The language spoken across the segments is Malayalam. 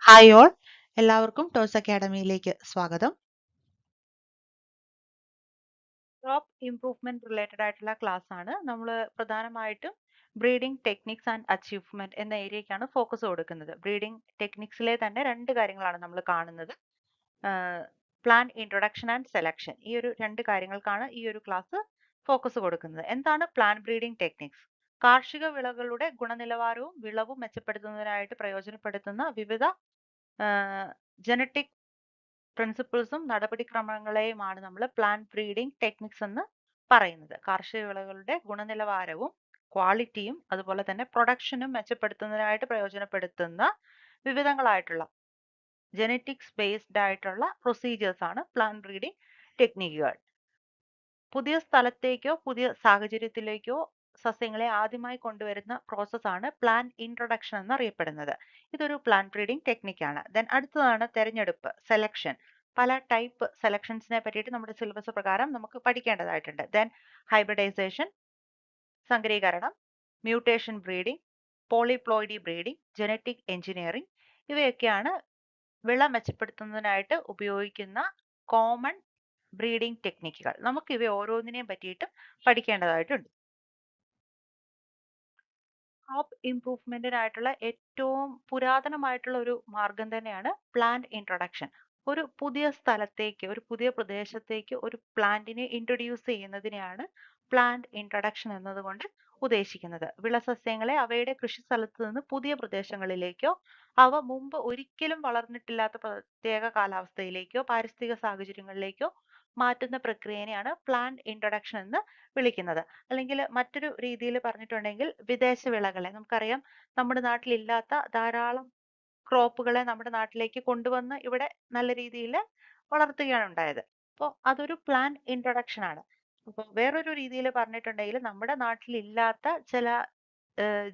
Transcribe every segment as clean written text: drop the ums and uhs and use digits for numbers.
ഹായ് ഓൾ, എല്ലാവർക്കും ടോസ് അക്കാഡമിയിലേക്ക് സ്വാഗതം. ക്രോപ്പ് ഇംപ്രൂവ്മെന്റ് റിലേറ്റഡ് ആയിട്ടുള്ള ക്ലാസ് ആണ്. നമ്മൾ പ്രധാനമായിട്ടും ബ്രീഡിംഗ് ടെക്നിക്സ് ആൻഡ് അച്ചീവ്മെന്റ് എന്ന ഏരിയയ്ക്കാണ് ഫോക്കസ് കൊടുക്കുന്നത്. ബ്രീഡിംഗ് ടെക്നിക്സിലെ തന്നെ രണ്ട് കാര്യങ്ങളാണ് നമ്മൾ കാണുന്നത്. Plant introduction and selection. ഈ ഒരു രണ്ട് കാര്യങ്ങൾക്കാണ് ഈ ഒരു ക്ലാസ് ഫോക്കസ് കൊടുക്കുന്നത്. എന്താണ് പ്ലാന്റ് ബ്രീഡിംഗ് ടെക്നിക്സ്? കാർഷിക വിളകളുടെ ഗുണനിലവാരവും വിളവും മെച്ചപ്പെടുത്തുന്നതിനായിട്ട് പ്രയോജനപ്പെടുത്തുന്ന വിവിധ ജനറ്റിക് പ്രിൻസിപ്പിൾസും നടപടിക്രമങ്ങളെയുമാണ് നമ്മൾ പ്ലാന്റ് ബ്രീഡിംഗ് ടെക്നിക്സ് എന്ന് പറയുന്നത്. കാർഷിക വിളകളുടെ ഗുണനിലവാരവും ക്വാളിറ്റിയും അതുപോലെ തന്നെ പ്രൊഡക്ഷനും മെച്ചപ്പെടുത്തുന്നതിനായിട്ട് പ്രയോജനപ്പെടുത്തുന്ന വിവിധങ്ങളായിട്ടുള്ള ജനറ്റിക്സ് ബേസ്ഡ് ആയിട്ടുള്ള പ്രൊസീജിയേഴ്സ് ആണ് പ്ലാന്റ് ബ്രീഡിംഗ് ടെക്നിക്കുകൾ. പുതിയ സ്ഥലത്തേക്കോ പുതിയ സാഹചര്യത്തിലേക്കോ സസ്യങ്ങളെ ആദ്യമായി കൊണ്ടുവരുന്ന പ്രോസസ്സാണ് പ്ലാന്റ് ഇൻട്രൊഡക്ഷൻ എന്നറിയപ്പെടുന്നത്. ഇതൊരു പ്ലാന്റ് ബ്രീഡിംഗ് ടെക്നിക്കാണ്. ദെൻ അടുത്തതാണ് തെരഞ്ഞെടുപ്പ്, സെലക്ഷൻ. പല ടൈപ്പ് സെലക്ഷൻസിനെ പറ്റിയിട്ട് നമ്മുടെ സിലബസ് പ്രകാരം നമുക്ക് പഠിക്കേണ്ടതായിട്ടുണ്ട്. ദെൻ ഹൈബ്രിഡൈസേഷൻ, സങ്കരീകരണം, mutation breeding, polyploidy breeding, genetic engineering ഇവയൊക്കെയാണ് വിള മെച്ചപ്പെടുത്തുന്നതിനായിട്ട് ഉപയോഗിക്കുന്ന കോമൺ ബ്രീഡിംഗ് ടെക്നിക്കുകൾ. നമുക്ക് ഇവ ഓരോന്നിനെയും പറ്റിയിട്ടും പഠിക്കേണ്ടതായിട്ടുണ്ട്. ക്രോപ്പ് ഇംപ്രൂവ്മെന്റിനായിട്ടുള്ള ഏറ്റവും പുരാതനമായിട്ടുള്ള ഒരു മാർഗം തന്നെയാണ് പ്ലാന്റ് ഇൻട്രൊഡക്ഷൻ. ഒരു പുതിയ സ്ഥലത്തേക്ക്, ഒരു പുതിയ പ്രദേശത്തേക്ക് ഒരു പ്ലാന്റിനെ ഇൻട്രൊഡ്യൂസ് ചെയ്യുന്നതിനെയാണ് പ്ലാന്റ് ഇൻട്രൊഡക്ഷൻ എന്നതുകൊണ്ട് ഉദ്ദേശിക്കുന്നത്. വിളസസ്യങ്ങളെ അവയുടെ കൃഷി സ്ഥലത്ത് നിന്ന് പുതിയ പ്രദേശങ്ങളിലേക്കോ അവ മുമ്പ് ഒരിക്കലും വളർന്നിട്ടില്ലാത്ത പ്രത്യേക കാലാവസ്ഥയിലേക്കോ പാരിസ്ഥിതിക സാഹചര്യങ്ങളിലേക്കോ മാറ്റുന്ന പ്രക്രിയനെയാണ് പ്ലാന്റ് ഇൻട്രൊഡക്ഷൻ എന്ന് വിളിക്കുന്നത്. അല്ലെങ്കിൽ മറ്റൊരു രീതിയിൽ പറഞ്ഞിട്ടുണ്ടെങ്കിൽ വിദേശ വിളകളെ, നമുക്കറിയാം നമ്മുടെ നാട്ടിലില്ലാത്ത ധാരാളം ക്രോപ്പുകളെ നമ്മുടെ നാട്ടിലേക്ക് കൊണ്ടുവന്ന് ഇവിടെ നല്ല രീതിയിൽ വളർത്തുകയാണ് ഉണ്ടായത്. അപ്പോൾ അതൊരു പ്ലാന്റ് ഇൻട്രൊഡക്ഷൻ ആണ്. അപ്പോൾ വേറൊരു രീതിയിൽ പറഞ്ഞിട്ടുണ്ടെങ്കിൽ നമ്മുടെ നാട്ടിലില്ലാത്ത ചില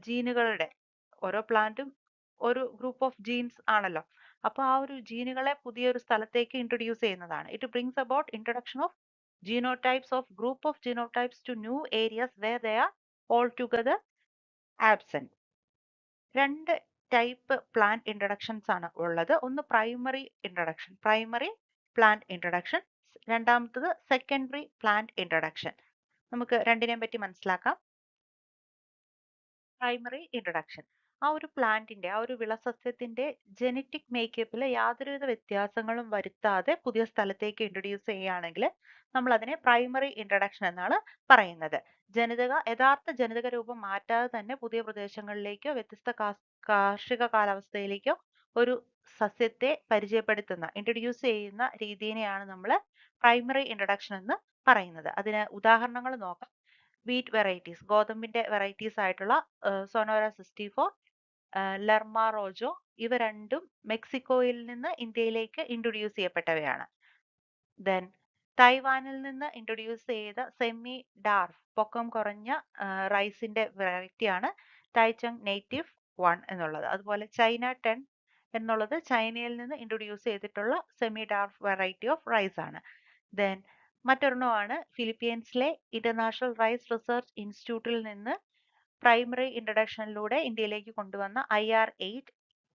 ജീനുകളുടെ, ഓരോ പ്ലാന്റും ഒരു ഗ്രൂപ്പ് ഓഫ് ജീൻസ് ആണല്ലോ. അപ്പോൾ ആ ഒരു ജീനുകളെ പുതിയൊരു സ്ഥലത്തേക്ക് ഇൻട്രൊഡ്യൂസ് ചെയ്യുന്നതാണ്. It brings about introduction of genotypes of group of genotypes to new areas where they are altogether absent. രണ്ട് ടൈപ്പ് പ്ലാന്റ് ഇൻട്രൊഡക്ഷൻസ് ആണ് ഉള്ളത്. ഒന്ന് primary introduction, primary plant introduction. രണ്ടാമത്തത് സെക്കൻഡറി പ്ലാന്റ് ഇൻട്രൊഡക്ഷൻ. നമുക്ക് രണ്ടിനെയും പറ്റി മനസ്സിലാക്കാം. പ്രൈമറി ഇൻട്രൊഡക്ഷൻ, ആ ഒരു പ്ലാന്റിന്റെ, ആ ഒരു വിളസസ്യത്തിന്റെ ജനറ്റിക് മേക്കപ്പിൽ യാതൊരുവിധ വ്യത്യാസങ്ങളും വരുത്താതെ പുതിയ സ്ഥലത്തേക്ക് ഇൻട്രൊഡ്യൂസ് ചെയ്യുകയാണെങ്കിൽ നമ്മൾ അതിനെ പ്രൈമറി ഇൻട്രൊഡക്ഷൻ എന്നാണ് പറയുന്നത്. യഥാർത്ഥ ജനിതക രൂപം മാറ്റാതെ തന്നെ പുതിയ പ്രദേശങ്ങളിലേക്കോ വ്യത്യസ്ത കാർഷിക കാലാവസ്ഥയിലേക്കോ ഒരു സസ്യത്തെ പരിചയപ്പെടുത്തുന്ന, ഇൻട്രൊഡ്യൂസ് ചെയ്യുന്ന രീതിയെയാണ് നമ്മൾ പ്രൈമറി ഇൻട്രൊഡക്ഷൻ എന്ന് പറയുന്നത്. അതിന് ഉദാഹരണങ്ങൾ നോക്കാം. വീറ്റ് വെറൈറ്റീസ്, ഗോതമ്പിന്റെ വെറൈറ്റീസ് ആയിട്ടുള്ള സൊനോര 64, ലർമ റോജോ, ഇവ രണ്ടും മെക്സിക്കോയിൽ നിന്ന് ഇന്ത്യയിലേക്ക് ഇൻട്രൊഡ്യൂസ് ചെയ്യപ്പെട്ടവയാണ്. ദെൻ തൈവാനിൽ നിന്ന് ഇൻട്രൊഡ്യൂസ് ചെയ്ത സെമി ഡാർഫ്, പൊക്കം കുറഞ്ഞ റൈസിന്റെ വെറൈറ്റിയാണ് തൈചങ് നേറ്റീവ് 1 എന്നുള്ളത്. അതുപോലെ ചൈന 10 എന്നുള്ളത് ചൈനയിൽ നിന്ന് ഇൻട്രൊഡ്യൂസ് ചെയ്തിട്ടുള്ള semi dwarf variety of rice ആണ്. ദെൻ മറ്റൊരെണ്ണമാണ് ഫിലിപ്പീൻസിലെ ഇന്റർനാഷണൽ റൈസ് റിസർച്ച് ഇൻസ്റ്റിറ്റ്യൂട്ടിൽ നിന്ന് പ്രൈമറി ഇൻട്രൊഡക്ഷനിലൂടെ ഇന്ത്യയിലേക്ക് കൊണ്ടുവന്ന IR8,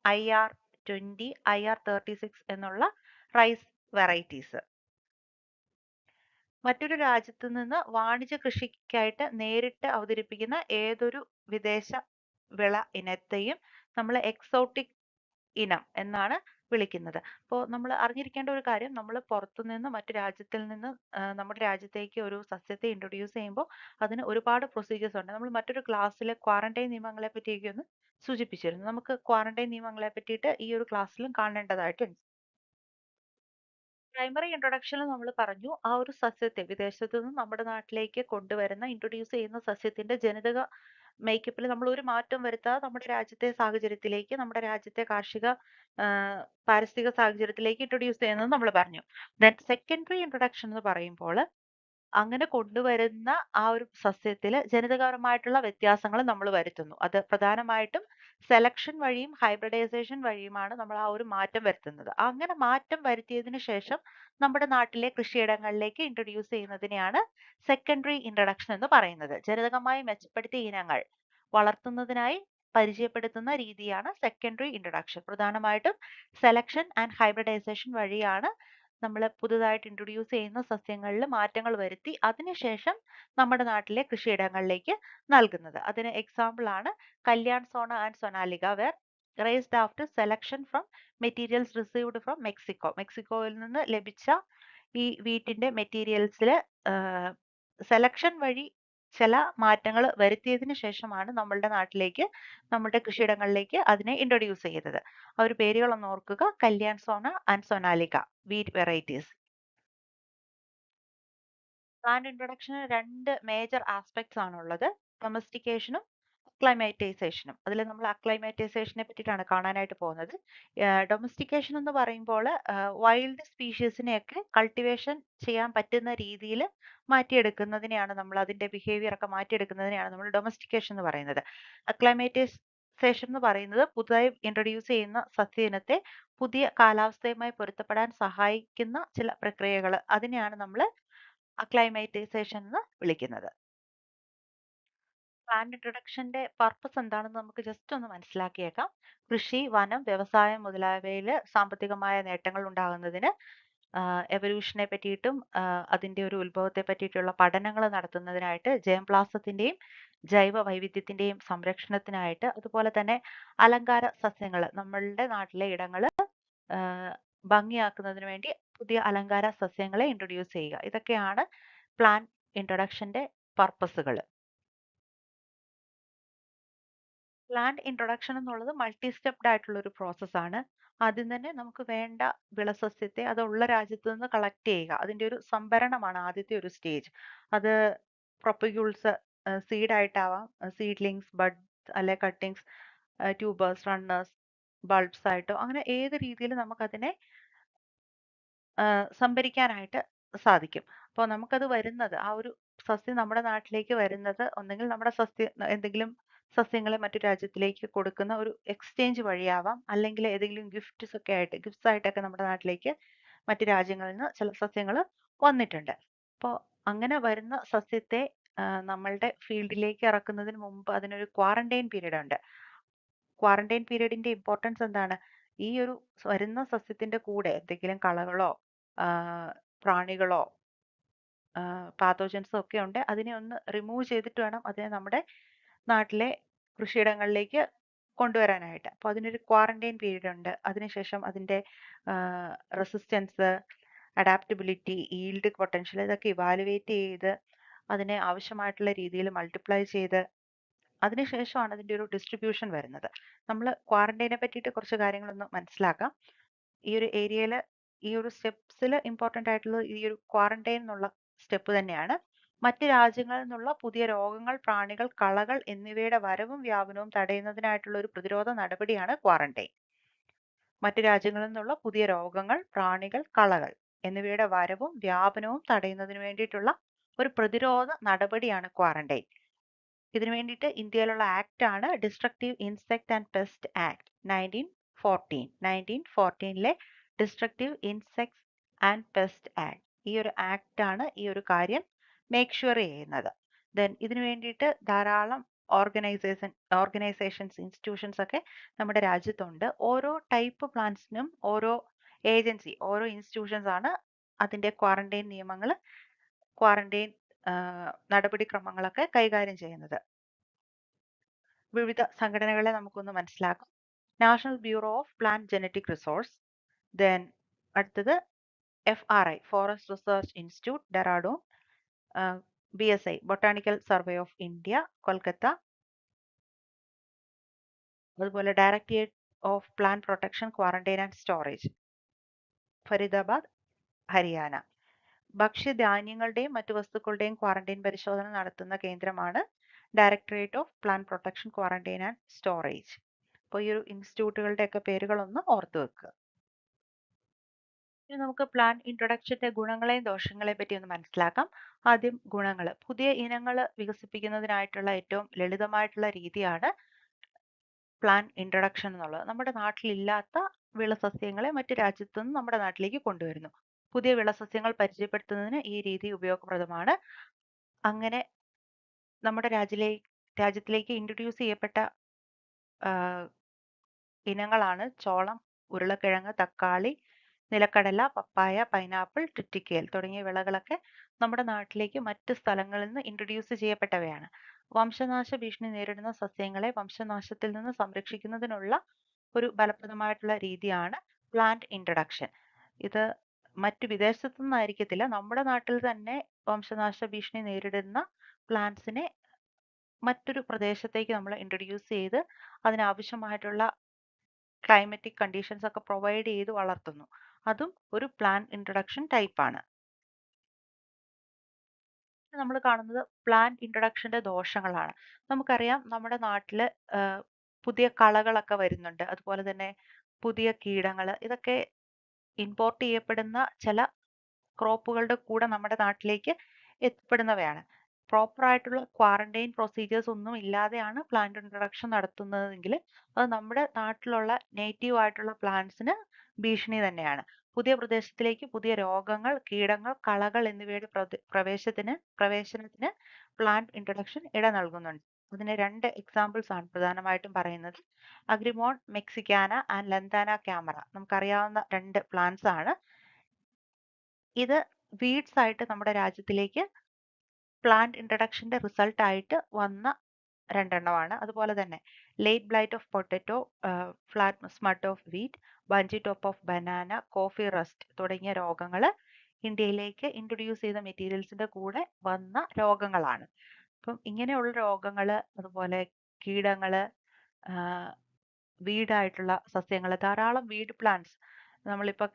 IR20, IR36 എന്നുള്ള റൈസ് വെറൈറ്റീസ്. മറ്റൊരു രാജ്യത്ത് നിന്ന് വാണിജ്യ കൃഷിക്കായിട്ട് നേരിട്ട് അവതരിപ്പിക്കുന്ന ഏതൊരു വിദേശ വിള ഇനത്തെയും നമ്മൾ എക്സോട്ടിക് ഇനം എന്നാണ് വിളിക്കുന്നത്. അപ്പോൾ നമ്മൾ അറിഞ്ഞിരിക്കേണ്ട ഒരു കാര്യം, നമ്മൾ പുറത്തുനിന്ന് മറ്റു രാജ്യത്തിൽ നിന്ന് നമ്മുടെ രാജ്യത്തേക്ക് ഒരു സസ്യത്തെ ഇൻട്രൊഡ്യൂസ് ചെയ്യുമ്പോൾ അതിന് ഒരുപാട് പ്രൊസീജിയേഴ്സ് ഉണ്ട്. നമ്മൾ മറ്റൊരു ക്ലാസ്സിൽ ക്വാറന്റൈൻ നിയമങ്ങളെ പറ്റിയൊക്കെ ഒന്ന് സൂചിപ്പിച്ചിരുന്നു. നമുക്ക് ക്വാറന്റൈൻ നിയമങ്ങളെ പറ്റിയിട്ട് ഈ ഒരു ക്ലാസ്സിലും കാണേണ്ടതായിട്ടുണ്ട്. പ്രൈമറി ഇൻട്രൊഡക്ഷനിൽ നമ്മൾ പറഞ്ഞു, ആ ഒരു സസ്യത്തെ വിദേശത്തു നിന്ന് നമ്മുടെ നാട്ടിലേക്ക് കൊണ്ടുവരുന്ന, ഇൻട്രൊഡ്യൂസ് ചെയ്യുന്ന സസ്യത്തിന്റെ ജനിതക മേക്കപ്പിൽ നമ്മൾ ഒരു മാറ്റം വരുത്താതെ നമ്മുടെ രാജ്യത്തെ സാഹചര്യത്തിലേക്ക്, നമ്മുടെ രാജ്യത്തെ കാർഷിക പാരിസ്ഥിതിക സാഹചര്യത്തിലേക്ക് ഇൻട്രൊഡ്യൂസ് ചെയ്യുന്നത് നമ്മൾ പറഞ്ഞു. ദെൻ സെക്കൻഡറി ഇൻട്രൊഡക്ഷൻ എന്ന് പറയുമ്പോൾ അങ്ങനെ കൊണ്ടുവരുന്ന ആ ഒരു സസ്യത്തിൽ ജനിതകപരമായിട്ടുള്ള വ്യത്യാസങ്ങൾ നമ്മൾ വരുത്തുന്നു. അത് പ്രധാനമായിട്ടും സെലക്ഷൻ വഴിയും ഹൈബ്രിഡൈസേഷൻ വഴിയുമാണ് നമ്മൾ ആ ഒരു മാറ്റം വരുത്തുന്നത്. അങ്ങനെ മാറ്റം വരുത്തിയതിനു ശേഷം നമ്മുടെ നാട്ടിലെ കൃഷിയിടങ്ങളിലേക്ക് ഇൻട്രൊഡ്യൂസ് ചെയ്യുന്നതിനെയാണ് സെക്കൻഡറി ഇൻട്രൊഡക്ഷൻ എന്ന് പറയുന്നത്. ജനിതകമായി മെച്ചപ്പെടുത്തിയ ഇനങ്ങൾ വളർത്തുന്നതിനായി പരിചയപ്പെടുത്തുന്ന രീതിയാണ് സെക്കൻഡറി ഇൻട്രൊഡക്ഷൻ. പ്രധാനമായിട്ടും സെലക്ഷൻ ആൻഡ് ഹൈബ്രിഡൈസേഷൻ വഴിയാണ് നമ്മൾ പുതുതായിട്ട് ഇൻട്രൊഡ്യൂസ് ചെയ്യുന്ന സസ്യങ്ങളിൽ മാറ്റങ്ങൾ വരുത്തി അതിനുശേഷം നമ്മുടെ നാട്ടിലെ കൃഷിയിടങ്ങളിലേക്ക് നൽകുന്നത്. അതിന് എക്സാമ്പിൾ ആണ് Kalyan Sona and Sonalika were raised after selection from materials received from Mexico. മെക്സിക്കോയിൽ നിന്ന് ലഭിച്ച ഈ വീട്ടിന്റെ മെറ്റീരിയൽസിൽ സെലക്ഷൻ വഴി ചില മാറ്റങ്ങൾ വരുത്തിയതിനു ശേഷമാണ് നമ്മളുടെ നാട്ടിലേക്ക് നമ്മുടെ കൃഷിയിടങ്ങളിലേക്ക് അതിനെ ഇൻട്രൊഡ്യൂസ് ചെയ്തത്. ആ ഒരു പേരുകളൊന്ന് ഓർക്കുക: Kalyan Sona and Sonalika wheat varieties. Plant ഇൻട്രൊഡക്ഷന് രണ്ട് മേജർ ആസ്പെക്ട്സ് ആണുള്ളത്: ഡൊമസ്റ്റിക്കേഷനും അക്ലൈമറ്റൈസേഷനും. അതിൽ നമ്മൾ അക്ലൈമറ്റൈസേഷനെ പറ്റിയിട്ടാണ് കാണാനായിട്ട് പോകുന്നത്. ഡൊമസ്റ്റിക്കേഷൻ എന്ന് പറയുമ്പോൾ വൈൽഡ് സ്പീഷീസിനെയൊക്കെ കൾട്ടിവേഷൻ ചെയ്യാൻ പറ്റുന്ന രീതിയിൽ മാറ്റിയെടുക്കുന്നതിനെയാണ് നമ്മൾ, അതിന്റെ ബിഹേവിയർ ഒക്കെ മാറ്റിയെടുക്കുന്നതിനെയാണ് നമ്മൾ ഡൊമസ്റ്റിക്കേഷൻ എന്ന് പറയുന്നത്. അക്ലൈമറ്റൈസേഷൻ എന്ന് പറയുന്നത് പുതുതായി ഇൻട്രൊഡ്യൂസ് ചെയ്യുന്ന സസ്യയിനത്തെ പുതിയ കാലാവസ്ഥയുമായി പൊരുത്തപ്പെടാൻ സഹായിക്കുന്ന ചില പ്രക്രിയകൾ, അതിനെയാണ് നമ്മൾ അക്ലൈമറ്റൈസേഷൻ എന്ന് വിളിക്കുന്നത്. പ്ലാന്റ് ഇൻട്രൊഡക്ഷന്റെ പർപ്പസ് എന്താണെന്ന് നമുക്ക് ജസ്റ്റ് ഒന്ന് മനസ്സിലാക്കിയേക്കാം. കൃഷി, വനം, വ്യവസായം മുതലായവയിൽ സാമ്പത്തികമായ നേട്ടങ്ങൾ ഉണ്ടാകുന്നതിന്, എവല്യൂഷനെ പറ്റിയിട്ടും അതിന്റെ ഒരു ഉത്ഭവത്തെ പറ്റിയിട്ടുള്ള പഠനങ്ങൾ നടത്തുന്നതിനായിട്ട്, ജൈവപ്ലാസത്തിന്റെയും ജൈവ വൈവിധ്യത്തിന്റെയും സംരക്ഷണത്തിനായിട്ട്, അതുപോലെ തന്നെ അലങ്കാര സസ്യങ്ങൾ, നമ്മളുടെ നാട്ടിലെ ഇടങ്ങൾ ഭംഗിയാക്കുന്നതിന് വേണ്ടി പുതിയ അലങ്കാര സസ്യങ്ങളെ ഇൻട്രൊഡ്യൂസ് ചെയ്യുക. ഇതൊക്കെയാണ് പ്ലാന്റ് ഇൻട്രൊഡക്ഷന്റെ പർപ്പസുകൾ. പ്ലാന്റ് ഇൻട്രൊഡക്ഷൻ എന്നുള്ളത് മൾട്ടി സ്റ്റെപ്ഡ് ആയിട്ടുള്ള ഒരു പ്രോസസ്സാണ്. ആദ്യം തന്നെ നമുക്ക് വേണ്ട വിളസസ്യത്തെ അതുള്ള രാജ്യത്ത് നിന്ന് കളക്ട് ചെയ്യുക. അതിന്റെ ഒരു സംഭരണമാണ് ആദ്യത്തെ ഒരു സ്റ്റേജ്. അത് പ്രൊപ്പഗ്യൂൾസ്, സീഡ് ആയിട്ടാവാം, സീഡ്ലിങ്സ്, ബഡ്സ് അല്ലെ കട്ടിങ്സ്, ട്യൂബേഴ്സ്, റണ്ണേഴ്സ്, ബൾബ്സ് ആയിട്ടോ, അങ്ങനെ ഏത് രീതിയിൽ നമുക്കതിനെ സംഭരിക്കാനായിട്ട് സാധിക്കും. അപ്പോൾ നമുക്കത് വരുന്നത്, ആ ഒരു സസ്യം നമ്മുടെ നാട്ടിലേക്ക് വരുന്നത് ഒന്നെങ്കിൽ നമ്മുടെ എന്തെങ്കിലും സസ്യങ്ങളെ മറ്റു രാജ്യത്തിലേക്ക് കൊടുക്കുന്ന ഒരു എക്സ്ചേഞ്ച് വഴിയാവാം, അല്ലെങ്കിൽ ഏതെങ്കിലും ഗിഫ്റ്റ്സ് ആയിട്ടൊക്കെ നമ്മുടെ നാട്ടിലേക്ക് മറ്റു രാജ്യങ്ങളിൽ നിന്ന് ചില സസ്യങ്ങൾ വന്നിട്ടുണ്ട്. അപ്പോൾ അങ്ങനെ വരുന്ന സസ്യത്തെ നമ്മളുടെ ഫീൽഡിലേക്ക് ഇറക്കുന്നതിന് മുമ്പ് അതിനൊരു ക്വാറന്റൈൻ പീരീഡ് ഉണ്ട്. ക്വാറന്റൈൻ പീരീഡിന്റെ ഇമ്പോർട്ടൻസ് എന്താണ്? ഈ ഒരു വരുന്ന സസ്യത്തിന്റെ കൂടെ എന്തെങ്കിലും കളകളോ പ്രാണികളോ പാത്തോജൻസോ ഒക്കെ ഉണ്ട്, അതിനെ ഒന്ന് റിമൂവ് ചെയ്തിട്ട് വേണം അതിനെ നമ്മുടെ നാട്ടിലെ കൃഷിയിടങ്ങളിലേക്ക് കൊണ്ടുവരാനായിട്ട്. അപ്പോൾ അതിനൊരു ക്വാറന്റൈൻ പീരീഡ് ഉണ്ട്. അതിനുശേഷം അതിന്റെ റെസിസ്റ്റൻസ്, അഡാപ്റ്റബിലിറ്റി, ഈൽഡ് പൊട്ടൻഷ്യൽ, ഇതൊക്കെ ഇവാലുവേറ്റ് ചെയ്ത് അതിനെ ആവശ്യമായിട്ടുള്ള രീതിയിൽ മൾട്ടിപ്ലൈ ചെയ്ത് അതിനുശേഷമാണ് അതിന്റെ ഒരു ഡിസ്ട്രിബ്യൂഷൻ വരുന്നത്. നമ്മൾ ക്വാറന്റൈനെ പറ്റിയിട്ട് കുറച്ച് കാര്യങ്ങളൊന്ന് മനസ്സിലാക്കാം. ഈ ഒരു ഏരിയയിൽ ഈ ഒരു സ്റ്റെപ്സിൽ ഇമ്പോർട്ടൻ്റ് ആയിട്ടുള്ളത് ഈ ഒരു ക്വാറന്റൈൻ എന്നുള്ള സ്റ്റെപ്പ് തന്നെയാണ്. മറ്റ് രാജ്യങ്ങളിൽ നിന്നുള്ള പുതിയ രോഗങ്ങൾ, പ്രാണികൾ, കളകൾ എന്നിവയുടെ വരവും വ്യാപനവും തടയുന്നതിനായിട്ടുള്ള ഒരു പ്രതിരോധ നടപടിയാണ് ക്വാറന്റൈൻ. മറ്റ് രാജ്യങ്ങളിൽ നിന്നുള്ള പുതിയ രോഗങ്ങൾ, പ്രാണികൾ, കളകൾ എന്നിവയുടെ വരവും വ്യാപനവും തടയുന്നതിന് വേണ്ടിയിട്ടുള്ള ഒരു പ്രതിരോധ നടപടിയാണ് ക്വാറന്റൈൻ. ഇതിനു വേണ്ടിയിട്ട് ഇന്ത്യയിലുള്ള ആക്ട് ആണ് destructive insect and pest act 1914. 1914ലെ destructive insects and pest act, ഈ ഒരു ആക്ട് ആണ് ഈ ഒരു കാര്യം മേക്ക് ഷുവർ ചെയ്യുന്നത്. ദെൻ ഇതിനു വേണ്ടിയിട്ട് ധാരാളം ഓർഗനൈസേഷൻസ്, ഇൻസ്റ്റിറ്റ്യൂഷൻസ് ഒക്കെ നമ്മുടെ രാജ്യത്തുണ്ട്. ഓരോ ടൈപ്പ് പ്ലാന്റ്സിനും ഓരോ ഏജൻസി, ഓരോ ഇൻസ്റ്റിറ്റ്യൂഷൻസ് ആണ് അതിന്റെ ക്വാറന്റൈൻ നിയമങ്ങൾ, ക്വാറന്റൈൻ നടപടിക്രമങ്ങളൊക്കെ കൈകാര്യം ചെയ്യുന്നത്. വിവിധ സംഘടനകളെ നമുക്കൊന്ന് മനസ്സിലാക്കാം. National Bureau of Plant Genetic Resource, then അടുത്തത് FRI Forest Research Institute Dehradun, BSI Botanical Survey of India Kolkata, അതുപോലെ Directorate of Plant Protection, quarantine and storage Faridabad, Haryana. ഭക്ഷ്യധാന്യങ്ങളുടെയും മറ്റു വസ്തുക്കളുടെയും ക്വാറന്റൈൻ പരിശോധന നടത്തുന്ന കേന്ദ്രമാണ് Directorate of Plant Protection, quarantine and storage. അപ്പോൾ ഈ ഒരു ഇൻസ്റ്റിറ്റ്യൂട്ടുകളുടെ ഒക്കെ പേരുകളൊന്ന് ഓർത്തു വെക്കുക. ഇനി നമുക്ക് പ്ലാന്റ് ഇൻട്രൊഡക്ഷന്റെ ഗുണങ്ങളെയും ദോഷങ്ങളെയും പറ്റി ഒന്ന് മനസ്സിലാക്കാം. ആദ്യം ഗുണങ്ങൾ. പുതിയ ഇനങ്ങൾ വികസിപ്പിക്കുന്നതിനായിട്ടുള്ള ഏറ്റവും ലളിതമായിട്ടുള്ള രീതിയാണ് പ്ലാന്റ് ഇൻട്രൊഡക്ഷൻ എന്നുള്ളത്. നമ്മുടെ നാട്ടിലില്ലാത്ത വിളസസ്യങ്ങളെ മറ്റു രാജ്യത്തു നിന്ന് നമ്മുടെ നാട്ടിലേക്ക് കൊണ്ടുവരുന്നു. പുതിയ വിളസസ്യങ്ങൾ പരിചയപ്പെടുത്തുന്നതിന് ഈ രീതി ഉപയോഗപ്രദമാണ്. അങ്ങനെ നമ്മുടെ രാജ്യത്തിലേക്ക് ഇൻട്രൊഡ്യൂസ് ചെയ്യപ്പെട്ട ഇനങ്ങളാണ് ചോളം, ഉരുളക്കിഴങ്ങ്, തക്കാളി, നിലക്കടല, പപ്പായ, പൈനാപ്പിൾ, ട്രിറ്റിക്കേൽ തുടങ്ങിയ വിളകളൊക്കെ നമ്മുടെ നാട്ടിലേക്ക് മറ്റ് സ്ഥലങ്ങളിൽ നിന്ന് ഇൻട്രൊഡ്യൂസ് ചെയ്യപ്പെട്ടവയാണ്. വംശനാശ ഭീഷണി നേരിടുന്ന സസ്യങ്ങളെ വംശനാശത്തിൽ നിന്ന് സംരക്ഷിക്കുന്നതിനുള്ള ഒരു ഫലപ്രദമായിട്ടുള്ള രീതിയാണ് പ്ലാന്റ് ഇൻട്രൊഡക്ഷൻ. ഇത് മറ്റു വിദേശത്തു നിന്നായിരിക്കത്തില്ല, നമ്മുടെ നാട്ടിൽ തന്നെ വംശനാശ ഭീഷണി നേരിടുന്ന പ്ലാന്റ്സിനെ മറ്റൊരു പ്രദേശത്തേക്ക് നമ്മൾ ഇൻട്രൊഡ്യൂസ് ചെയ്ത് അതിനാവശ്യമായിട്ടുള്ള ക്ലൈമറ്റിക് കണ്ടീഷൻസ് ഒക്കെ പ്രൊവൈഡ് ചെയ്ത് വളർത്തുന്നു. അതും ഒരു പ്ലാന്റ് ഇൻട്രൊഡക്ഷൻ ടൈപ്പാണ്. നമ്മൾ കാണുന്നത് പ്ലാന്റ് ഇൻട്രൊഡക്ഷന്റെ ദോഷങ്ങളാണ്. നമുക്കറിയാം നമ്മുടെ നാട്ടിൽ പുതിയ കളകളൊക്കെ വരുന്നുണ്ട്, അതുപോലെ തന്നെ പുതിയ കീടങ്ങൾ, ഇതൊക്കെ ഇമ്പോർട്ട് ചെയ്യപ്പെടുന്ന ചില ക്രോപ്പുകളുടെ കൂടെ നമ്മുടെ നാട്ടിലേക്ക് എത്തിപ്പെടുന്നവയാണ്. പ്രോപ്പർ ആയിട്ടുള്ള ക്വാറന്റൈൻ പ്രൊസീജിയേഴ്സ് ഒന്നും ഇല്ലാതെയാണ് പ്ലാന്റ് ഇൻട്രൊഡക്ഷൻ നടത്തുന്നതെങ്കിൽ അത് നമ്മുടെ നാട്ടിലുള്ള നേറ്റീവ് ആയിട്ടുള്ള പ്ലാന്റ്സിന് ഭീഷണി തന്നെയാണ്. പുതിയ പ്രദേശത്തിലേക്ക് പുതിയ രോഗങ്ങൾ, കീടങ്ങൾ, കളകൾ എന്നിവയുടെ പ്രവേശനത്തിന് പ്ലാന്റ് ഇൻട്രൊഡക്ഷൻ ഇട നൽകുന്നുണ്ട്. അതിന് 2 എക്സാമ്പിൾസ് ആണ് പ്രധാനമായിട്ടും പറയുന്നത്. അഗ്രിമോൺ മെക്സിക്കാന ആൻഡ് ലന്താന ക്യാമറ നമുക്കറിയാവുന്ന 2 പ്ലാന്റ്സ് ആണ്. ഇത് വീഡ്സ് ആയിട്ട് നമ്മുടെ രാജ്യത്തിലേക്ക് പ്ലാന്റ് ഇൻട്രൊഡക്ഷന്റെ റിസൾട്ട് ആയിട്ട് വന്ന 2 എണ്ണമാണ്. അതുപോലെ തന്നെ late blight of potato, flat സ്മട്ട് of wheat, bungee top of banana, coffee rest തുടങ്ങിയ രോഗങ്ങൾ ഇന്ത്യയിലേക്ക് ഇൻട്രൊഡ്യൂസ് ചെയ്ത മെറ്റീരിയൽസിന്റെ കൂടെ വന്ന രോഗങ്ങളാണ്. അപ്പം ഇങ്ങനെയുള്ള രോഗങ്ങൾ, അതുപോലെ കീടങ്ങള്, വീഡായിട്ടുള്ള സസ്യങ്ങൾ, ധാരാളം വീഡ് പ്ലാന്റ്സ് നമ്മളിപ്പോൾ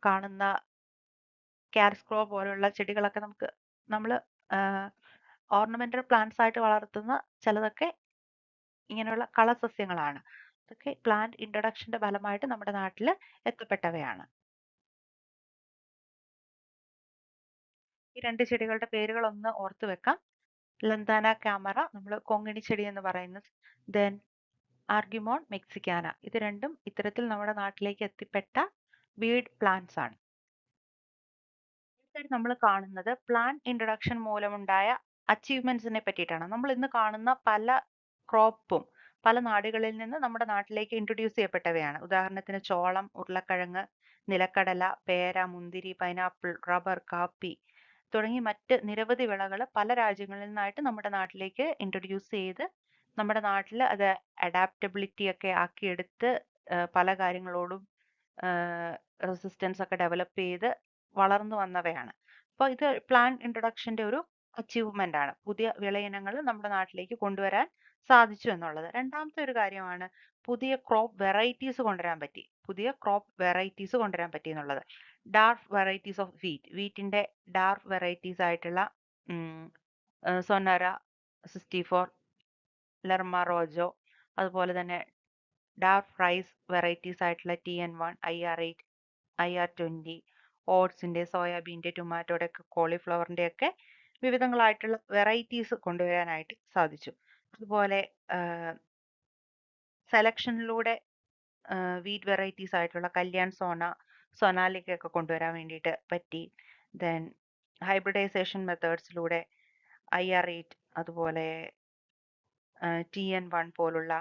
കാണുന്ന കാരസ്ക്രോ പോലുള്ള ചെടികളൊക്കെ നമ്മൾ ഓർണമെന്റൽ പ്ലാന്റ്സ് ആയിട്ട് വളർത്തുന്ന ചിലതൊക്കെ ഇങ്ങനെയുള്ള കളസസ്യങ്ങളാണ്. ഇതൊക്കെ പ്ലാന്റ് ഇൻട്രൊഡക്ഷന്റെ ഫലമായിട്ട് നമ്മുടെ നാട്ടിൽ എത്തപ്പെട്ടവയാണ്. ഈ 2 ചെടികളുടെ പേരുകൾ ഒന്ന് ഓർത്തു വെക്കാം. ലന്താന ക്യാമറ നമ്മൾ കൊങ്ങിണി ചെടി എന്ന് പറയുന്നത്, ദെൻ ആർഗിമോൺ മെക്സിക്കാന. ഇത് രണ്ടും ഇത്തരത്തിൽ നമ്മുടെ നാട്ടിലേക്ക് എത്തിപ്പെട്ട വീഡ് പ്ലാന്റ്സ് ആണ്. നമ്മൾ കാണുന്നത് പ്ലാന്റ് ഇൻട്രൊഡക്ഷൻ മൂലമുണ്ടായ അച്ചീവ്മെന്റ്സിനെ പറ്റിയിട്ടാണ്. നമ്മൾ ഇന്ന് കാണുന്ന പല ക്രോപ്പും പല നാടുകളിൽ നിന്ന് നമ്മുടെ നാട്ടിലേക്ക് ഇൻട്രൊഡ്യൂസ് ചെയ്യപ്പെട്ടവയാണ്. ഉദാഹരണത്തിന് ചോളം, ഉരുളക്കിഴങ്ങ്, നിലക്കടല, പേര, മുന്തിരി, പൈനാപ്പിൾ, റബ്ബർ, കാപ്പി തുടങ്ങി മറ്റ് നിരവധി വിളകൾ പല രാജ്യങ്ങളിൽ നിന്നായിട്ട് നമ്മുടെ നാട്ടിലേക്ക് ഇൻട്രൊഡ്യൂസ് ചെയ്ത് നമ്മുടെ നാട്ടിൽ അത് അഡാപ്റ്റബിലിറ്റി ഒക്കെ ആക്കിയെടുത്ത് പല കാര്യങ്ങളോടും റെസിസ്റ്റൻസ് ഒക്കെ ഡെവലപ്പ് ചെയ്ത് വളർന്നു വന്നവയാണ്. അപ്പോൾ ഇത് പ്ലാന്റ് ഇൻട്രൊഡക്ഷന്റെ ഒരു അച്ചീവ്മെന്റ് ആണ്. പുതിയ വിളയിനങ്ങൾ നമ്മുടെ നാട്ടിലേക്ക് കൊണ്ടുവരാൻ സാധിച്ചു എന്നുള്ളത്. രണ്ടാമത്തെ ഒരു കാര്യമാണ് പുതിയ ക്രോപ്പ് വെറൈറ്റീസ് കൊണ്ടുവരാൻ പറ്റി. എന്നുള്ളത്. ഡാർക്ക് വെറൈറ്റീസ് ഓഫ് വീറ്റിന്റെ ഡാർക്ക് വെറൈറ്റീസ് ആയിട്ടുള്ള സൊനറ 64, ലെർമ റോജോ, അതുപോലെ തന്നെ ഡാർക്ക് റൈസ് വെറൈറ്റീസ് ആയിട്ടുള്ള TN1, IR8, IR20, ഓട്സിന്റെ, സോയാബീന്റെ, ടൊമാറ്റോയുടെ ഒക്കെ, കോളിഫ്ലവറിന്റെ ഒക്കെ വിവിധങ്ങളായിട്ടുള്ള വെറൈറ്റീസ് കൊണ്ടുവരാനായിട്ട് സാധിച്ചു. അതുപോലെ സെലക്ഷനിലൂടെ വീറ്റ് വെറൈറ്റീസ് ആയിട്ടുള്ള കല്യാൺ സോന, സൊനാലിക്ക ഒക്കെ കൊണ്ടുവരാൻ വേണ്ടിയിട്ട് പറ്റി. ദെൻ ഹൈബ്രിഡൈസേഷൻ മെത്തേഡ്സിലൂടെ IR8, അതുപോലെ TN1 പോലുള്ള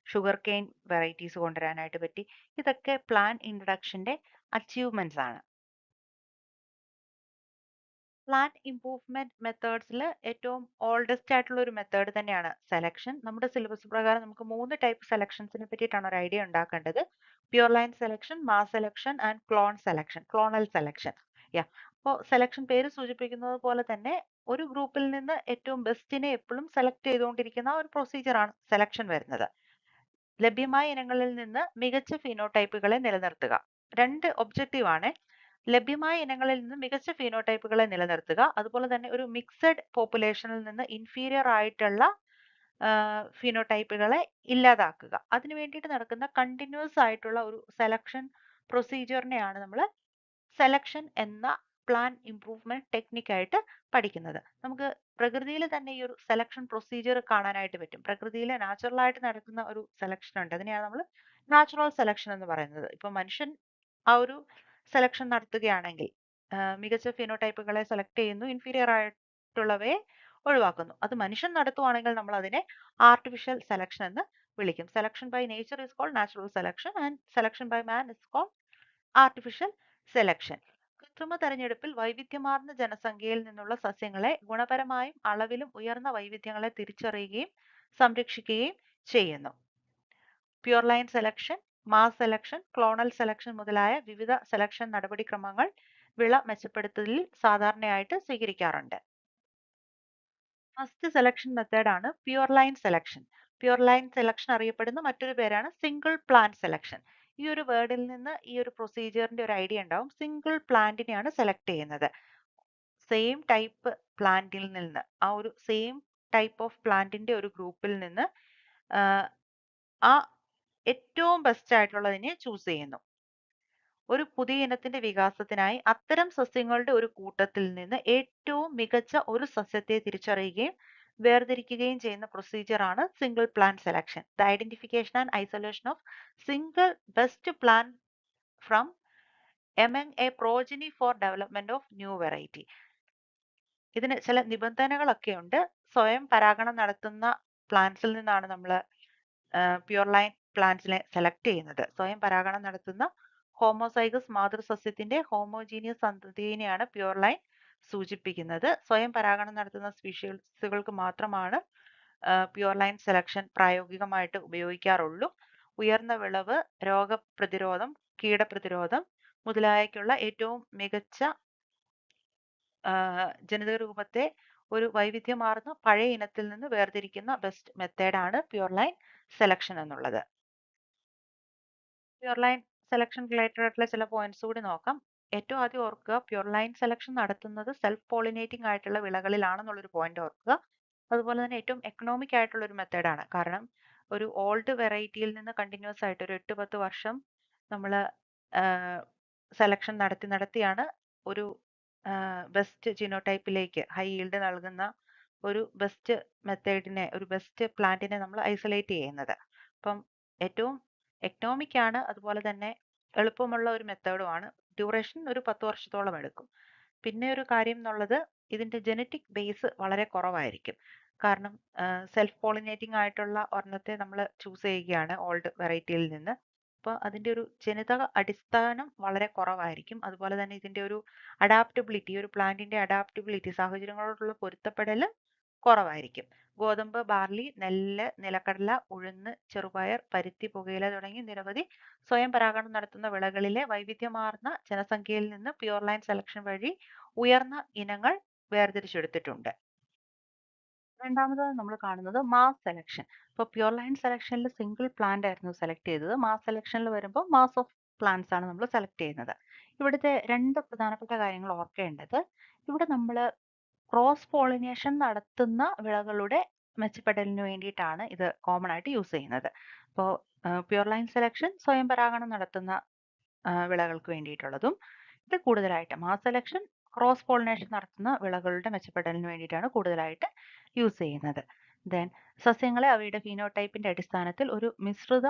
ഷുഗർ കെയിൻ വെറൈറ്റീസ് കൊണ്ടുവരാനായിട്ട് പറ്റി. ഇതൊക്കെ പ്ലാന്റ് ഇൻട്രൊഡക്ഷന്റെ അച്ചീവ്മെന്റ്സ് ആണ്. പ്ലാന്റ് ഇംപ്രൂവ്മെന്റ് മെത്തേഡ്സിൽ ഏറ്റവും ഓൾഡസ്റ്റ് ആയിട്ടുള്ള ഒരു മെത്തേഡ് തന്നെയാണ് സെലക്ഷൻ. നമ്മുടെ സിലബസ് പ്രകാരം നമുക്ക് 3 ടൈപ്പ് സെലക്ഷൻസിനെ പറ്റിയിട്ടാണ് ഒരു ഐഡിയ ഉണ്ടാക്കേണ്ടത്. Pure line selection, mass selection and clonal selection. അപ്പോൾ സെലക്ഷൻ പേര് സൂചിപ്പിക്കുന്നത് പോലെ തന്നെ ഒരു ഗ്രൂപ്പിൽ നിന്ന് ഏറ്റവും ബെസ്റ്റിനെ എപ്പോഴും സെലക്ട് ചെയ്തുകൊണ്ടിരിക്കുന്ന ഒരു പ്രൊസീജിയറാണ് സെലക്ഷൻ വരുന്നത്. ലഭ്യമായ ഇനങ്ങളിൽ നിന്ന് മികച്ച ഫിനോടൈപ്പുകളെ നിലനിർത്തുക. 2 ഒബ്ജക്റ്റീവ് ആണ്. ലഭ്യമായ ഇനങ്ങളിൽ നിന്ന് മികച്ച ഫിനോടൈപ്പുകളെ നിലനിർത്തുക, അതുപോലെ തന്നെ ഒരു മിക്സഡ് പോപ്പുലേഷനിൽ നിന്ന് ഇൻഫീരിയർ ആയിട്ടുള്ള ഫിനോടൈപ്പുകളെ ഇല്ലാതാക്കുക. അതിനു വേണ്ടിയിട്ട് നടക്കുന്ന കണ്ടിന്യൂസ് ആയിട്ടുള്ള ഒരു സെലക്ഷൻ പ്രൊസീജിയറിനെയാണ് നമ്മൾ സെലക്ഷൻ എന്ന പ്ലാൻ ഇംപ്രൂവ്മെന്റ് ടെക്നിക്കായിട്ട് പഠിക്കുന്നത്. നമുക്ക് പ്രകൃതിയിൽ തന്നെ ഈ ഒരു സെലക്ഷൻ പ്രൊസീജിയർ കാണാനായിട്ട് പറ്റും. പ്രകൃതിയിൽ നാച്ചുറൽ ആയിട്ട് നടക്കുന്ന ഒരു സെലക്ഷൻ ഉണ്ട്, അതിനെയാണ് നമ്മൾ നാച്ചുറൽ സെലക്ഷൻ എന്ന് പറയുന്നത്. ഇപ്പൊ മനുഷ്യൻ ആ ഒരു സെലക്ഷൻ നടത്തുകയാണെങ്കിൽ മികച്ച ഫിനോടൈപ്പുകളെ സെലക്ട് ചെയ്യുന്നു, ഇൻഫീരിയർ ആയിട്ടുള്ളവയെ ഒഴിവാക്കുന്നു. അത് മനുഷ്യൻ നടത്തുവാണെങ്കിൽ നമ്മൾ അതിനെ ആർട്ടിഫിഷ്യൽ സെലക്ഷൻ എന്ന് വിളിക്കും. Selection by nature is called natural selection and selection by man is called artificial selection. കൃത്രിമ തെരഞ്ഞെടുപ്പിൽ വൈവിധ്യമാർന്ന ജനസംഖ്യയിൽ നിന്നുള്ള സസ്യങ്ങളെ ഗുണപരമായും അളവിലും ഉയർന്ന വൈവിധ്യങ്ങളെ തിരിച്ചറിയുകയും സംരക്ഷിക്കുകയും ചെയ്യുന്നു. Pure line selection, mass selection, clonal selection മുതലായ വിവിധ സെലക്ഷൻ നടപടിക്രമങ്ങൾ വിള മെച്ചപ്പെടുത്തലിൽ സാധാരണയായിട്ട് സ്വീകരിക്കാറുണ്ട്. ഫസ്റ്റ് സെലക്ഷൻ മെത്തേഡാണ് pure line selection. Pure line selection അറിയപ്പെടുന്ന മറ്റൊരു പേരാണ് സിംഗിൾ പ്ലാന്റ് സെലക്ഷൻ. ഈ ഒരു വേർഡിൽ നിന്ന് ഈ ഒരു പ്രൊസീജിയറിന്റെ ഒരു ഐഡിയ ഉണ്ടാവും. സിംഗിൾ പ്ലാന്റിനെയാണ് സെലക്ട് ചെയ്യുന്നത്. സെയിം ടൈപ്പ് പ്ലാന്റിൽ നിന്ന്, ആ ഒരു സെയിം ടൈപ്പ് ഓഫ് പ്ലാന്റിന്റെ ഒരു ഗ്രൂപ്പിൽ നിന്ന് ആ ഏറ്റവും ബെസ്റ്റ് ആയിട്ടുള്ളതിനെ ചൂസ് ചെയ്യുന്നു. ഒരു പുതിയ ഇനത്തിന്റെ വികാസത്തിനായി അത്തരം സസ്യങ്ങളുടെ ഒരു കൂട്ടത്തിൽ നിന്ന് ഏറ്റവും മികച്ച ഒരു സസ്യത്തെ തിരിച്ചറിയുകയും വേർതിരിക്കുകയും ചെയ്യുന്ന പ്രൊസീജിയർ ആണ് single plant selection. The identification and isolation of single best plant from among A progeny for development of new variety. ഇതിന് ചില നിബന്ധനകളൊക്കെ ഉണ്ട്. സ്വയം പരാഗണം നടത്തുന്ന പ്ലാന്റ്സിൽ നിന്നാണ് നമ്മൾ പ്യുർ ലൈൻ പ്ലാന്റ്സിനെ സെലക്ട് ചെയ്യുന്നത്. സ്വയം പരാഗണം നടത്തുന്ന ഹോമോസൈഗസ് മാതൃസസ്യത്തിന്റെ ഹോമോജീനിയസ് സന്തതിയെയാണ് പ്യുർ ലൈൻ സൂചിപ്പിക്കുന്നത്. സ്വയം പരാഗണം നടത്തുന്ന സ്പീഷീസുകൾക്ക് മാത്രമാണ് പ്യുർ ലൈൻ സെലക്ഷൻ പ്രായോഗികമായിട്ട് ഉപയോഗിക്കാറുള്ളൂ. ഉയർന്ന വിളവ്, രോഗപ്രതിരോധം, കീടപ്രതിരോധം മുതലായവയ്ക്കുള്ള ഏറ്റവും മികച്ച ജനിതക രൂപത്തെ ഒരു വൈവിധ്യമാർന്ന പഴയ ഇനത്തിൽ നിന്ന് വേർതിരിക്കുന്ന ബെസ്റ്റ് മെത്തേഡാണ് പ്യുർ ലൈൻ സെലക്ഷൻ എന്നുള്ളത്. പ്യുർ ലൈൻ സെലക്ഷൻ റിലേറ്റഡ് ആയിട്ടുള്ള ചില പോയിന്റ്സ് കൂടി നോക്കാം. ഏറ്റവും ആദ്യം ഓർക്കുക, പ്യുർ ലൈൻ സെലക്ഷൻ നടത്തുന്നത് സെൽഫ് പോളിനേറ്റിംഗ് ആയിട്ടുള്ള വിളകളിലാണെന്നുള്ളൊരു പോയിന്റ് ഓർക്കുക. അതുപോലെ തന്നെ ഏറ്റവും എക്കണോമിക് ആയിട്ടുള്ള ഒരു മെത്തേഡാണ്. കാരണം ഒരു ഓൾഡ് വെറൈറ്റിയിൽ നിന്ന് കണ്ടിന്യൂസ് ആയിട്ട് ഒരു 8-10 വർഷം നമ്മൾ സെലക്ഷൻ നടത്തിയാണ് ഒരു ബെസ്റ്റ് ജിനോടൈപ്പിലേക്ക് ഹൈ ഈൽഡ് നൽകുന്ന ഒരു ബെസ്റ്റ് മെത്തേഡിനെ, ഒരു ബെസ്റ്റ് പ്ലാന്റിനെ നമ്മൾ ഐസൊലേറ്റ് ചെയ്യുന്നത്. അപ്പം ഏറ്റവും എക്കണോമിക് ആണ്, അതുപോലെ തന്നെ എളുപ്പമുള്ള ഒരു മെത്തേഡുമാണ്. ഡ്യൂറേഷൻ ഒരു 10 വർഷത്തോളം എടുക്കും. പിന്നെ ഒരു കാര്യം എന്നുള്ളത്, ഇതിന്റെ ജനറ്റിക് ബേസ് വളരെ കുറവായിരിക്കും. കാരണം സെൽഫ് പോളിനേറ്റിംഗ് ആയിട്ടുള്ള ഒരെണ്ണത്തെ നമ്മൾ ചൂസ് ചെയ്യുകയാണ് ഓൾഡ് വെറൈറ്റിയിൽ നിന്ന്. അപ്പോൾ അതിന്റെ ഒരു ജനിതക അടിസ്ഥാനം വളരെ കുറവായിരിക്കും. അതുപോലെ തന്നെ ഇതിന്റെ ഒരു അഡാപ്റ്റബിലിറ്റി, ഒരു പ്ലാന്റിന്റെ അഡാപ്റ്റബിലിറ്റി, സാഹചര്യങ്ങളോടുള്ള പൊരുത്തപ്പെടൽ കുറവായിരിക്കും. ഗോതമ്പ്, ബാർലി, നെല്ല്, നിലക്കടല, ഉഴുന്ന്, ചെറുപയർ, പരുത്തി, പുകയില തുടങ്ങി നിരവധി സ്വയം പരാഗണം നടത്തുന്ന വിളകളിലെ വൈവിധ്യമാർന്ന ജനസംഖ്യയിൽ നിന്ന് പ്യുർ ലൈൻ സെലക്ഷൻ വഴി ഉയർന്ന ഇനങ്ങൾ വേർതിരിച്ചെടുത്തിട്ടുണ്ട്. രണ്ടാമത് നമ്മൾ കാണുന്നത് മാസ് സെലക്ഷൻ. ഇപ്പോൾ പ്യുർ ലൈൻ സെലക്ഷനിൽ സിംഗിൾ പ്ലാന്റ് ആയിരുന്നു സെലക്ട് ചെയ്തത്. മാസ് സെലക്ഷനിൽ വരുമ്പോൾ മാസ് ഓഫ് പ്ലാന്റ്സ് ആണ് നമ്മൾ സെലക്ട് ചെയ്യുന്നത്. ഇവിടുത്തെ രണ്ട് പ്രധാനപ്പെട്ട കാര്യങ്ങൾ ഓർക്കേണ്ടത്, ഇവിടെ നമ്മൾ ക്രോസ് പോളിനേഷൻ നടത്തുന്ന വിളകളുടെ മെച്ചപ്പെടലിന് വേണ്ടിയിട്ടാണ് ഇത് കോമൺ ആയിട്ട് യൂസ് ചെയ്യുന്നത്. അപ്പോൾ പ്യുർ ലൈൻ സെലക്ഷൻ സ്വയം പരാഗണം നടത്തുന്ന വിളകൾക്ക് വേണ്ടിയിട്ടുള്ളതും, ഇത് കൂടുതലായിട്ട് മാസ് സെലക്ഷൻ ക്രോസ് പോളിനേഷൻ നടത്തുന്ന വിളകളുടെ മെച്ചപ്പെടലിന് വേണ്ടിയിട്ടാണ് കൂടുതലായിട്ട് യൂസ് ചെയ്യുന്നത്. ദെൻ സസ്യങ്ങളെ അവയുടെ ഫീനോടൈപ്പിന്റെ അടിസ്ഥാനത്തിൽ ഒരു മിശ്രിത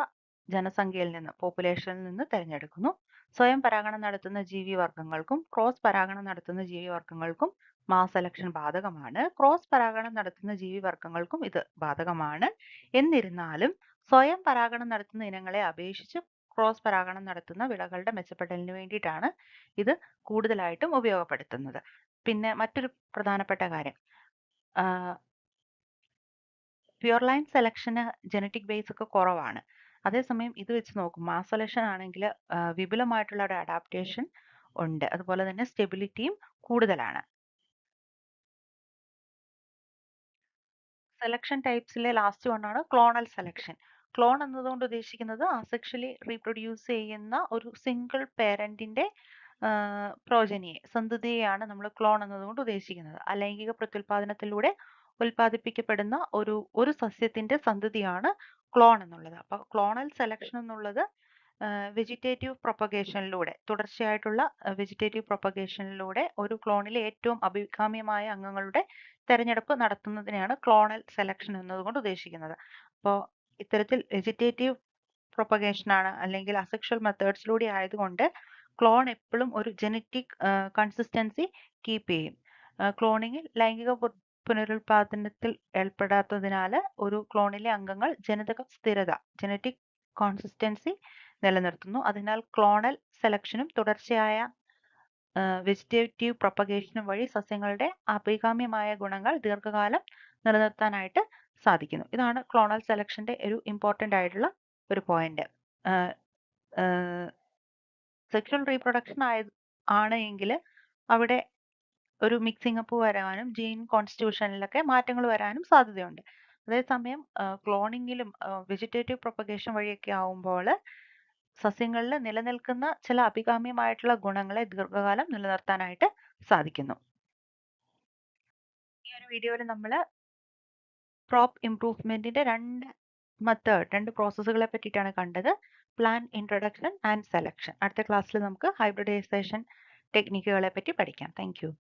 ജനസംഖ്യയിൽ നിന്ന്, പോപ്പുലേഷനിൽ നിന്ന് തിരഞ്ഞെടുക്കുന്നു. സ്വയം പരാഗണം നടത്തുന്ന ജീവിവർഗങ്ങൾക്കും ക്രോസ് പരാഗണം നടത്തുന്ന ജീവിവർഗങ്ങൾക്കും മാസ് സെലക്ഷൻ ബാധകമാണ്. ക്രോസ് പരാഗണം നടത്തുന്ന ജീവിവർഗങ്ങൾക്കും ഇത് ബാധകമാണ്. എന്നിരുന്നാലും സ്വയം പരാഗണം നടത്തുന്ന ഇനങ്ങളെ അപേക്ഷിച്ച് ക്രോസ് പരാഗണം നടത്തുന്ന വിളകളുടെ മെച്ചപ്പെടലിന് വേണ്ടിയിട്ടാണ് ഇത് കൂടുതലായിട്ടും ഉപയോഗപ്പെടുത്തുന്നത്. പിന്നെ മറ്റൊരു പ്രധാനപ്പെട്ട കാര്യം, പ്യുർ ലൈൻ സെലക്ഷന് ജനറ്റിക് ബേസ് ഒക്കെ കുറവാണ്. അതേസമയം ഇത് വെച്ച് നോക്കും, മാസ് സെലക്ഷൻ ആണെങ്കിൽ വിപുലമായിട്ടുള്ള ഒരു അഡാപ്റ്റേഷൻ ഉണ്ട്. അതുപോലെ തന്നെ സ്റ്റെബിലിറ്റിയും കൂടുതലാണ്. സെലക്ഷൻ ടൈപ്സിലെ ലാസ്റ്റ് വണ്ണാണ് ക്ലോണൽ സെലക്ഷൻ. ക്ലോൺ എന്നതുകൊണ്ട് ഉദ്ദേശിക്കുന്നത് അസെക്ഷലി റീപ്രൊഡ്യൂസ് ചെയ്യുന്ന ഒരു സിംഗിൾ പേരന്റിന്റെ പ്രോജനിയെ, സന്തതിയെയാണ് നമ്മൾ ക്ലോൺ എന്നതുകൊണ്ട് ഉദ്ദേശിക്കുന്നത്. അലൈംഗിക പ്രത്യുൽപാദനത്തിലൂടെ ഉൽപ്പാദിപ്പിക്കപ്പെടുന്ന ഒരു സസ്യത്തിന്റെ സന്തതിയാണ് ക്ലോൺ എന്നുള്ളത്. അപ്പൊ ക്ലോണൽ സെലക്ഷൻ എന്നുള്ളത് വെജിറ്റേറ്റീവ് പ്രൊപ്പഗേഷനിലൂടെ, തുടർച്ചയായിട്ടുള്ള വെജിറ്റേറ്റീവ് പ്രൊപ്പഗേഷനിലൂടെ ഒരു ക്ലോണിലെ ഏറ്റവും അഭികാമ്യമായ അംഗങ്ങളുടെ തെരഞ്ഞെടുപ്പ് നടത്തുന്നതിനെയാണ് ക്ലോണൽ സെലക്ഷൻ എന്നതുകൊണ്ട് ഉദ്ദേശിക്കുന്നത്. അപ്പോൾ ഇത്തരത്തിൽ വെജിറ്റേറ്റീവ് പ്രൊപ്പഗേഷൻ ആണ് അല്ലെങ്കിൽ അസെക്ഷൽ മെത്തേഡ്സിലൂടെ ആയതുകൊണ്ട് ക്ലോൺ എപ്പോഴും ഒരു ജനറ്റിക് കൺസിസ്റ്റൻസി കീപ്പ് ചെയ്യും. ക്ലോണിങ്ങിൽ ലൈംഗിക പുനരുൽപാദനത്തിൽ ഏർപ്പെടാത്തതിനാൽ ഒരു ക്ലോണിലെ അംഗങ്ങൾ ജനിതക സ്ഥിരത ജനറ്റിക് കോൺസിസ്റ്റൻസി നിലനിർത്തുന്നു. അതിനാൽ ക്ലോണൽ സെലക്ഷനും തുടർച്ചയായ വെജിറ്റേറ്റീവ് പ്രൊപ്പഗേഷനും വഴി സസ്യങ്ങളുടെ അഭികാമ്യമായ ഗുണങ്ങൾ ദീർഘകാലം നിലനിർത്താനായിട്ട് സാധിക്കുന്നു. ഇതാണ് ക്ലോണൽ സെലക്ഷന്റെ ഒരു ഇമ്പോർട്ടൻ്റ് ആയിട്ടുള്ള ഒരു പോയിന്റ്. സെക്ഷൽ റീപ്രൊഡക്ഷൻ ആണ് എങ്കിൽ അവിടെ ഒരു മിക്സിംഗ് അപ്പ് വരാനും ജീൻ കോൺസ്റ്റിറ്റ്യൂഷനിലൊക്കെ മാറ്റങ്ങൾ വരാനും സാധ്യതയുണ്ട്. അതേസമയം ക്ലോണിങ്ങിലും വെജിറ്റേറ്റീവ് പ്രൊപ്പഗേഷൻ വഴിയൊക്കെ ആവുമ്പോൾ സസ്യങ്ങളിൽ നിലനിൽക്കുന്ന ചില അഭികാമ്യമായിട്ടുള്ള ഗുണങ്ങളെ ദീർഘകാലം നിലനിർത്താനായിട്ട് സാധിക്കുന്നു. ഈ ഒരു വീഡിയോയിൽ നമ്മൾ ക്രോപ്പ് ഇംപ്രൂവ്മെന്റിന്റെ രണ്ട് പ്രോസസ്സുകളെ പറ്റിയിട്ടാണ് കണ്ടത്. Plant introduction and selection. അടുത്ത ക്ലാസ്സിൽ നമുക്ക് ഹൈബ്രിഡൈസേഷൻ ടെക്നിക്കുകളെ പറ്റി പഠിക്കാം. Thank you.